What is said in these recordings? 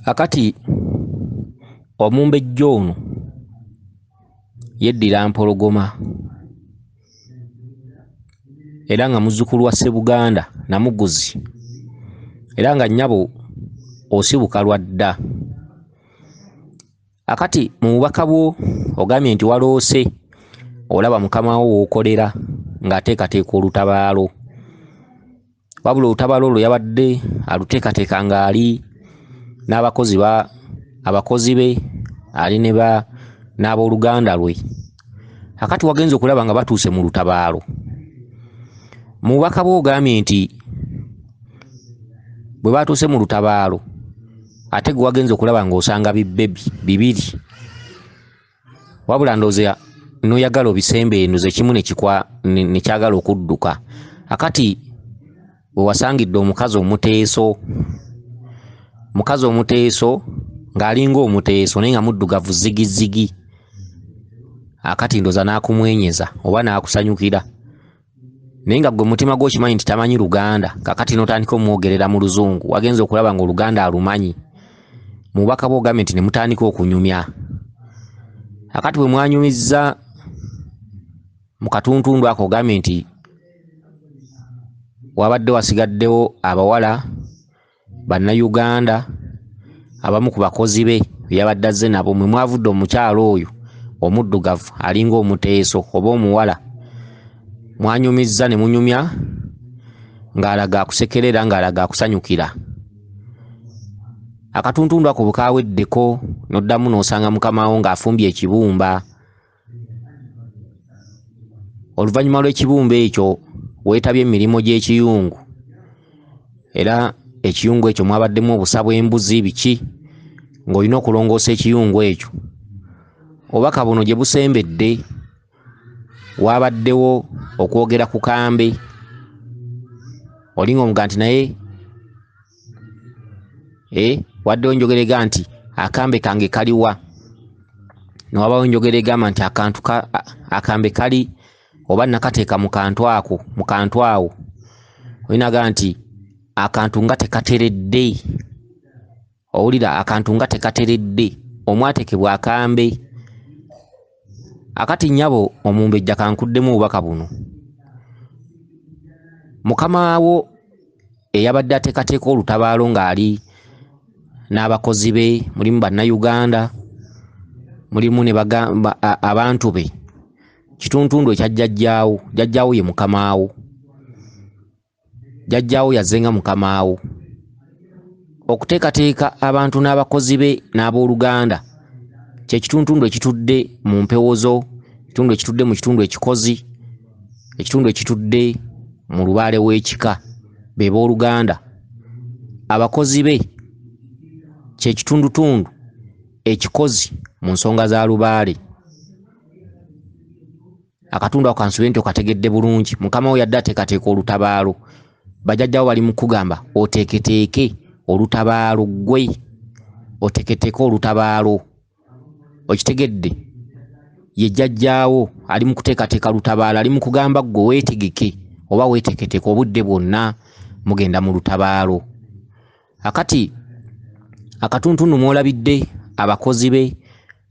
akati omumbejja ono yeddira mpologoma era nga muzzukulu wa Ssebuganda Namuguzi era nga nnyabo osibuka lwadda. Akati mu bubaka bwo ogambye nti waloose olaba mukama wo w'okolera ng'ateekateeka olutabaalo, wabula olutabaalo olwo yabadde aluteekateeka ng'ali abakozi be ali n'abooluganda lwe. Akati wagenze okulaba nga batuuse mu lutabaalo. Mu bubaka bwo ogambye nti bwe batuuse mu lutabaalo ate gwe wagenze okulaba ng'osanga bibiri, wabula ndowooza n'oyagala obisembenduze kimu ne kyagala okudduka. Akati bwe wasangidde omukazi omuteeso ng'alinga omuteeso naye nga muddugavu zigizigi, akati ndowooza n'akumwenyeza oba n'akusanyukira, naye nga gwe mutima gwo okimanyi nti tamanyi Luganda, kakati n'otandika omwogerera mu Luzungu, wagenze okulaba ng'Oluganda alumanyi. Mu bubaka bwo ogambye nti ne mutandika okunyumya. Akati bwe mwanyumizza mu katuntundu ako ogambye nti wabadde wasigaddewo abawala Bannayuganda abamu ku bakozi be yabadde azze nabo, mwe mwavudde omukyalo oyo omuddugavu alinga omuteeso oba omuwala, mwanyumizza ne munyumya ng'alaga akusekerera ng'alaga akusanyukira. Akatuntundu ako bwe kaaweddeko n'oddamu n'osanga mukama wo ng'afumbye ekibumba. Oluvannyuma lw'ekibumba ekyo weetabye emirimu gy'ekiyungu, era ekiyungu ekyo mwabaddemu obusa bw'embuzi biki, ng'olina okulongoosa ekiyungu ekyo. Obubaka buno gye busembedde wabaddewo okwogera ku kambe, olinga omuga nti naye waddewo enjogera egamba nti akambe kange kaliwa, newabawo enjogera egamba nti akambe kali oba nakateeka mu kantu awo, olina gamba nti akantu nga tekateredde, owulira akantu nga tekateredde, omwatekebwa akambe. Akati nnyabo omumbejja kankuddemu obubaka buno, mukama wo eyabadde ateekateeka olutabaalo ng'ali n'abakozi be, mulimu Bannayuganda, mulimu ne bagamba abantu be, kituntundu ekya jjajjaawo ye mukama wo. Jjajjaawo yazze nga mukama wo okuteekateeka abantu n'abakozi be n'abooluganda, kye kituntundu ekitudde mu mpewo zo, ekitundu ekitudde mu kitundu ekikozi, ekitundu ekitudde mu lubaale w'ekika, be booluganda. Abakozi be kye kitundutundu ekikozi mu nsonga za Lubaale. Akatundu ako kansubire nti okategedde bulungi. Mukama wo yadde ateekateeka olutabaalo, bajjajjawo bali mu kugamba oteeketeeke olutabaalo, ggwe oteeketeeke olutabaalo. Okitegedde? Ye jjajjaawo ali mu kuteekateeka lutabaalo, ali mu kugamba ggwe weetegeke oba weeteeketeeke obudde bwonna mugenda mu lutabaalo. Akati akatuntundu mwolabidde abakozi be,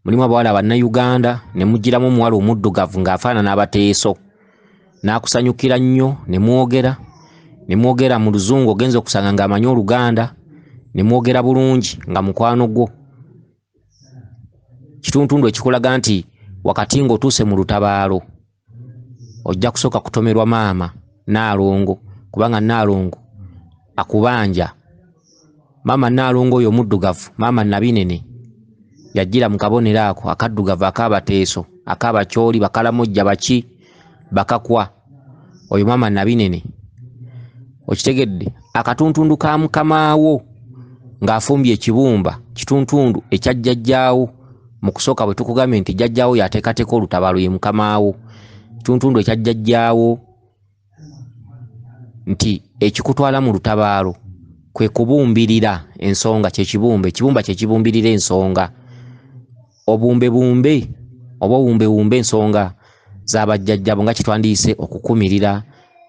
mulimu abawala Bannayuganda, ne mugiramu omuwala omuddugavu ng'afaanana abateeso, n'akusanyukira nnyo, ne mwogera mu Luzungu, ogenza okusanga ng'amanyi Oluganda, ne mwogera bulungi nga mukwano gwo. Kituntundu ekikulaga nti wakati ng'otuuse mu lutabaalo ojja kusooka kutomerwa maama Naalongo, kubanga Naalongo akubanja. Maama Naalongo oyo omuddugavu, maama Nabinene, yajjira mu kabonero ako akaddugavu ak'abateeso, ak'abakyoli, bakalamojja, baki, bakakwa, oyo maama Nabinene. Okitegedde? Akatuntundu ka mukama wo ng'afumbye ekibumba, kituntundu ekya jjajjaawo. Mu kusooka bwe tukugambye nti jjajjaawo yateekateeka olutabaalo ye mukama wo, kituntundu ekya jjajjaawo nti ekikutwala mu lutabaalo kwe kubumbirira ensonga, ekibumba kye kibumbirira ensonga. Obumbebumbe oba obumbewumbe ensonga z'abajjajjabo nga kitwandiise okukumirira,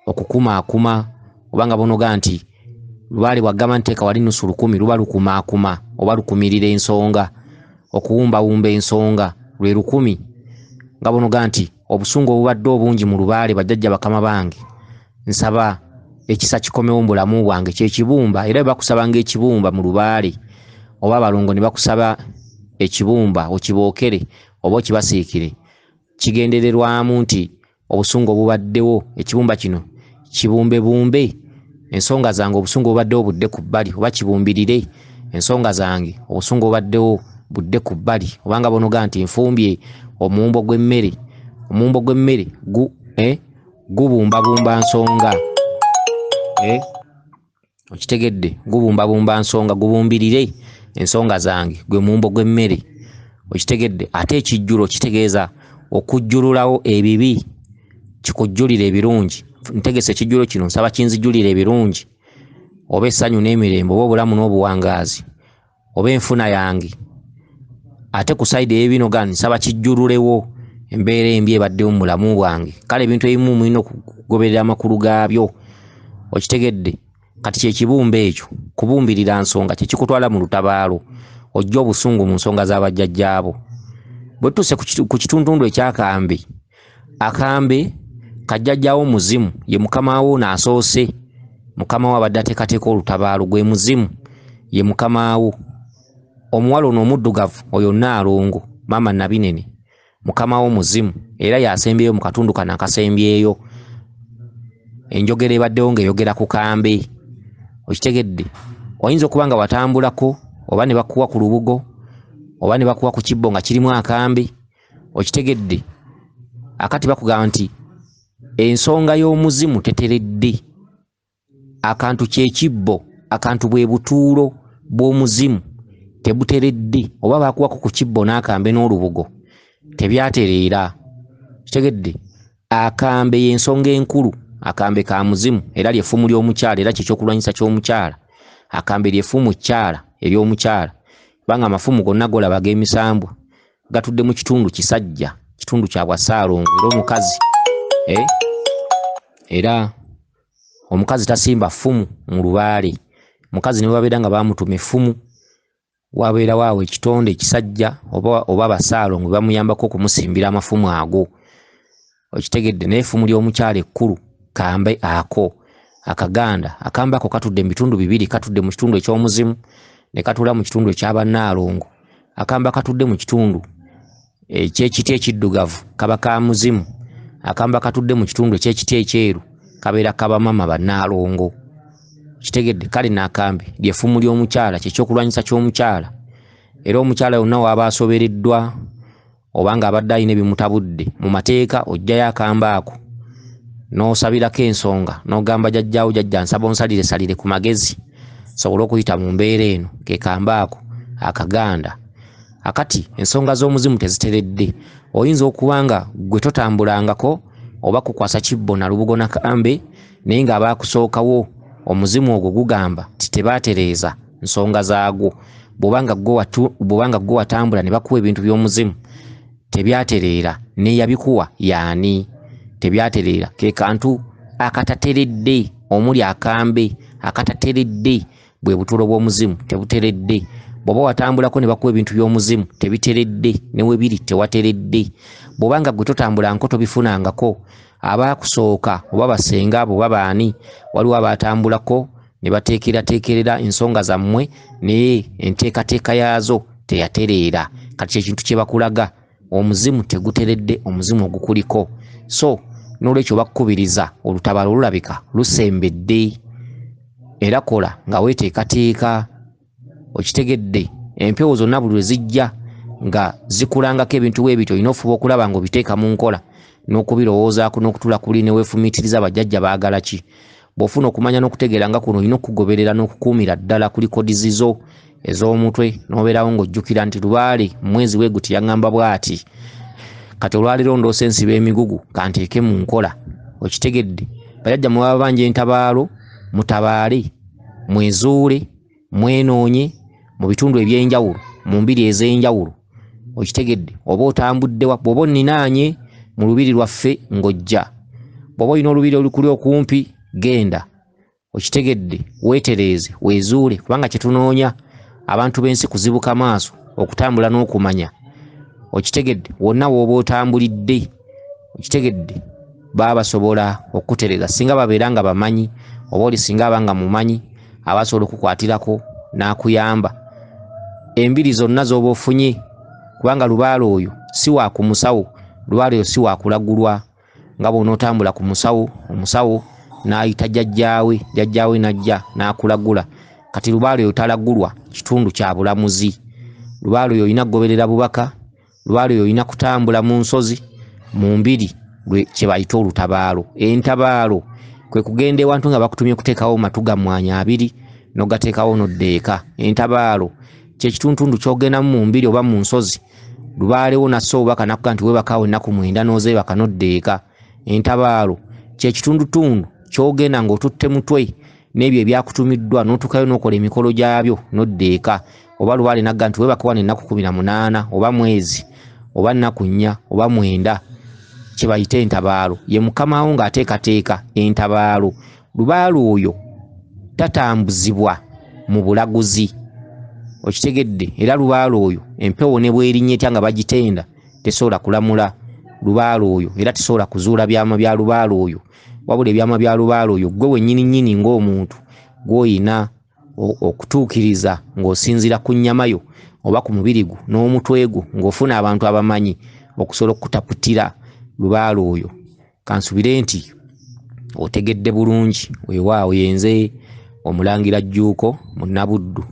okukumaakuma, obanga bonoga nti Lubaale bwagamba nteeka wali nusu 10 luba lukumaakuma oba lukumirira ensonga okuwumbawumba ensonga lwe 10 nga bonoga nti obusungu obubadde obungi mu Lubaale bajjajja bakama bange nsaba ekisa kikomewo mu bulamu bwange kyekibumba era bakusabanga ekibumba mu Lubaale oba abalongo ne bakusaba ekibumba okibookere oba okibasiikire kigendererwamu nti obusungu obubaddewo ekibumba kino kibumbe bumbe ensonga zange obusungu obubaddewo budde ku bbali oba kibumbirire ensonga zange obusungu obubaddewo budde ku bbali obanga bonoga nti nfumbye omuwumbo gw'emmere gubumbabumba nsonga okitegedde gubumbabumba nsonga gubumbirire ensonga zange gwe muwumbo gw'emmere okitegedde ate ekijjulo kitegeeza okujjululawo ebibi kikujjulira ebirungi ntegese ekijjulo kino nsaba kinzijjulira ebirungi oba essanyu n'emirembe oba obulamu n'obuwangaazi oba enfuna yange ate ku sayidi y'ebinoga nsaba kijjululewo embeera embi ebaddewo mu bulamu bwange kale ebintu ebimu mulina okugoberera amakulu gaabyo okitegedde kati kyekibumba ekyo kubumbirira nsonga kyekikutwala mu lutabaalo ojja obusungu mu nsonga z'abajjajjaabo bwe tutuuse ku kituntundu ekyakambe akambe kajjajjaawo muzimu ye mukamaawo n'asoose mukamaawo abadde ateekateeka olutabaalo gwe muzimu ye mukamaawo omuwala ono omuddugavu oyo Nnaalongo maama Nabinene mukamaawo muzimu era yasembyeyo mu katundu kano akasembyeyo enjogera ebaddewo ng'eyogera ku kambe okitegedde oyinza okuba nga watambulako oba ne bakuwa ku lubugo oba ne bakuwa ku kibbo nga kirimu akambe okitegedde akati bakugamba nti ensonga y'omuzimu teteredde akantu kyekibbo akantu bwe butuulo bw'omuzimu tebuteredde oba bakuwako ku kibbo n'akambe n'olubugo tebyatereera kitegedde akambe y'ensonga enkulu akambe ka muzimu era lyeffumu ly'omukyala era kyekyokulwanyisa ky'omukyala akambe lyeffumu kyala ery'omukyala kubanga amafumu gonna golaba g'emisambwa gatudde mu kitundu kisajja kitundu kya Bwasaalongo era omukazi era omukazi tasimba ffumu mu Lubaale mukazi ne babeera nga bamutuma effumu wabeera waawe ekitonde ekisajja oba Basaalongo bamuyambako okumusimbira amafumu ago okitegedde n'effumu ly'omukyala ekkulu kambe ako akaganda akambe ako katudde mu bitundu bibiri katudde mu kitundu eky'omuzimu ne katula mu kitundu eky'Abannaalongo akambe katudde mu kitundu eky'ekiti ekiddugavu kaba ka muzimu akambe katudde mu kitundu eky'ekiti ekyeru kabeera kabamama Bannaalongo kitegedde kale n'akambe lyeffumu ly'omukyala kyekyokulwanyisa ky'omukyala era omukyala yonna waaba asobereddwa obanga abadde alina ebimutabudde mu mateeka ojjayo akambe ako n'osabirako ensonga n'ogamba jjajjaawo jjajja nsaba onsalire salire ku magezi sobole okuyita mu mbeera eno ke kambe ako akaganda akati ensonga z'omuzimu teziteredde oyinza okuba nga gwe totambulangako oba kukwasa kibbo na lubugo na kambe naye ng'abaakusookawo omuzimu ogwo gugamba ti tebaatereeza nsonga zaagwo bw'obanga gwe watambula ne bakuwa ebintu by'omuzimu tebyatereera neyabikuwa yaani tebyatereera ke kantu akatateredde omuli akambe akatateredde bwe butulo bw'omuzimu tebuteredde bw'oba watambulako ne bakuwa ebintu by'omuzimu tebiteredde ne we biri tewateredde bw'obanga gwe totambulanko tobifunangako abaakusooka oba basenga abo oba baani waliwo abaatambulako ne bateekerateekerera ensonga zammwe naye enteekateeka yaazo teyatereera kati kyekintu kye bakulaga omuzimu teguteredde omuzimu ogukuliko so n'olwekyo bakukubiriza olutabaalo olulabika lusembedde era kola nga weeteekateeka okitegedde empewo zonna buli lwe zijja nga zikulangako ebintu bwebityo olina ofuba okulaba ng'obiteeka mu nkola n'okubirowoozaako n'okutula kuli ne weefumiitiriza bajjajja baagala ki bw'ofuna okumanya n'okutegeera nga kuno olina okugoberera n'okukuumira ddala kuli kodizi zo ez'omutwe n'obeerawo ng'ojjukira nti Lubaale mwezi we guti yaŋŋamba bw'ati kati olwaleero ndoosa ensiba emigugu kanteeke mu nkola okitegedde bajjajja mwe baba banja entabaalo mutabaale mwezuule mwenoonye mu bitundu eby'enjawulo mu mbiri ez'enjawulo okitegedde oba otambuddewa bw'oba onninaanye mu lubiri lwaffe ng'ojja bw'oba olina olubiri olukuli okumpi genda okitegedde weetereeze weezuule kubanga kye tunoonya abantu b'ensi kuzibuka maaso okutambula n'okumanya okitegedde wonna w'oba otambulidde okitegedde baba basobola okukutereeza singa babeera nga bamanyi oba oli singa abanga mumanyi abasobola okukwatirako n'akuyamba embiri zonna z'oba ofunye kubanga Lubaale oyo si wa ku musawo Lubaale oyo si wa kulagulwa nga bw'onootambula ku musawo omusawo n'ayita jjajjaawe n'ajja n'akulagula kati Lubaale oyo talagulwa kitundu kya bulamuzi Lubaale oyo olina kugoberera bubaka Lubaale oyo olina kutambula mu nsozi mu mbiri kye bayita olutabaalo entabaalo kwe kugenda ewantu nga bakutumye kuteekawo matuga mwanya abiri n'ogateekawo n'oddeeka entabaalo kye kitundu ky'ogendamu mu mbiri oba mu nsozi Lubaale wo nasso obubaka nakuga nti weebakawo ennaku 9 n'ozeebaka n'oddeeka entabaalo kye kitundu ky'ogenda ng'otutte mutwe n'ebyo ebyakutumiddwa n'otuukayo n'okola emikolo gyabyo n'oddeeka oba Lubaale nagga nti weebaka wano ennaku 18 oba mwezi oba nnaku 4 oba 9 kye bayita entabaalo ye mukamawo ng'ateekateeka entabaalo Lubaale oyo tatambuzibwa mu bulaguzi okitegedde era Lubaale oyo empewo ne bw'erinnya etya nga bagitenda tesobola kulamula Lubaale oyo era tesobola kuzuula byama bya Lubaale oyo wabula ebyama bya Lubaale oyo ggwe wennyini ng'omuntu gw'oyina okutuukiriza ng'osinzira ku nnyamayo oba ku mubiri gwo n'omutwe gwo ng'ofuna abantu abamanyi okusobola okutaputira Lubaale oyo kansubire nti otegedde bulungi weewaawo yenze Omulangira Jjuuko Munabuddu.